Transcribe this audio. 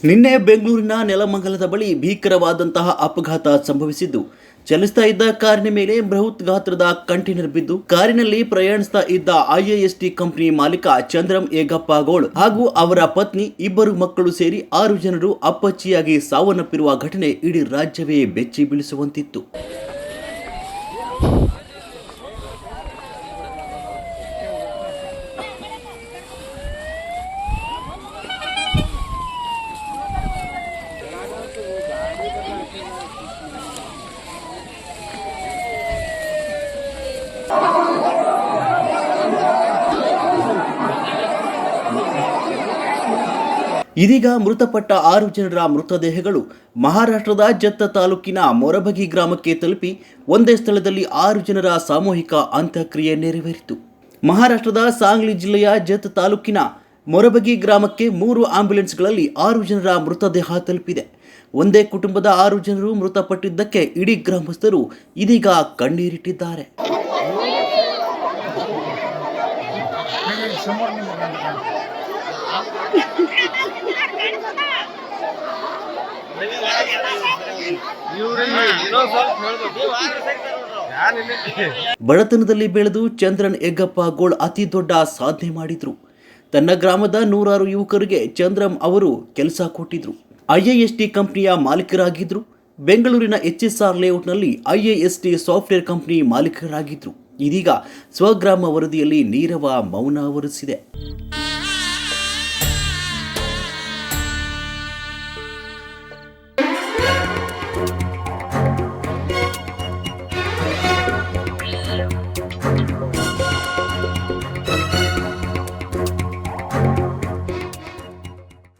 ನಿನ್ನೆ ಬೆಂಗಳೂರಿನ ನೆಲಮಂಗಲದ ಬಳಿ ಭೀಕರವಾದಂತಹ ಅಪಘಾತ ಸಂಭವಿಸಿದ್ದು, ಚಲಿಸ್ತಾ ಇದ್ದ ಕಾರಿನ ಮೇಲೆ ಬೃಹತ್ ಗಾತ್ರದ ಕಂಟೈನರ್ ಬಿದ್ದು ಕಾರಿನಲ್ಲಿ ಪ್ರಯಾಣಿಸ್ತಾ ಇದ್ದ IIST ಕಂಪನಿ ಮಾಲೀಕ ಚಂದ್ರಂ ಏಗಪ್ಪಗೋಳ್ ಹಾಗೂ ಅವರ ಪತ್ನಿ ಇಬ್ಬರು ಮಕ್ಕಳು ಸೇರಿ 6 ಜನರು ಅಪ್ಪಚ್ಚಿಯಾಗಿ ಸಾವನ್ನಪ್ಪಿರುವ ಘಟನೆ ಇಡೀ ರಾಜ್ಯವೇ ಬೆಚ್ಚಿ ಬೀಳಿಸುವಂತಿತ್ತು. ಇದೀಗ ಮೃತಪಟ್ಟ 6 ಜನರ ಮೃತದೇಹಗಳು ಮಹಾರಾಷ್ಟ್ರದ ಜತ್ತ ತಾಲೂಕಿನ ಮೊರಬಗಿ ಗ್ರಾಮಕ್ಕೆ ತಲುಪಿ ಒಂದೇ ಸ್ಥಳದಲ್ಲಿ 6 ಜನರ ಸಾಮೂಹಿಕ ಅಂತ್ಯಕ್ರಿಯೆ ನೆರವೇರಿತು. ಮಹಾರಾಷ್ಟ್ರದ ಸಾಂಗ್ಲಿ ಜಿಲ್ಲೆಯ ಜತ್ ತಾಲೂಕಿನ ಮೊರಬಗಿ ಗ್ರಾಮಕ್ಕೆ 3 ಆಂಬ್ಯುಲೆನ್ಸ್ಗಳಲ್ಲಿ 6 ಜನರ ಮೃತದೇಹ ತಲುಪಿದೆ. ಒಂದೇ ಕುಟುಂಬದ 6 ಜನರು ಮೃತಪಟ್ಟಿದ್ದಕ್ಕೆ ಇಡೀ ಗ್ರಾಮಸ್ಥರು ಇದೀಗ ಕಣ್ಣೀರಿಟ್ಟಿದ್ದಾರೆ. ಬಡತನದಲ್ಲಿ ಬೆಳೆದು ಚಂದ್ರನ್ ಏಗಪ್ಪಗೋಳ್ ಅತಿ ದೊಡ್ಡ ಸಾಧನೆ ಮಾಡಿದ್ರು. ತನ್ನ ಗ್ರಾಮದ 100 ಯುವಕರಿಗೆ ಚಂದ್ರಂ ಅವರು ಕೆಲಸ ಕೊಟ್ಟಿದ್ರು. IIST ಕಂಪನಿಯ ಮಾಲೀಕರಾಗಿದ್ರು. ಬೆಂಗಳೂರಿನ HSR ಲೇಔಟ್ನಲ್ಲಿ IIST ಸಾಫ್ಟ್ವೇರ್ ಕಂಪನಿ ಮಾಲೀಕರಾಗಿದ್ರು. ಇದೀಗ ಸ್ವಗ್ರಾಮ ವರದಿಯಲ್ಲಿ ನೀರವ ಮೌನ ಆವರಿಸಿದೆ.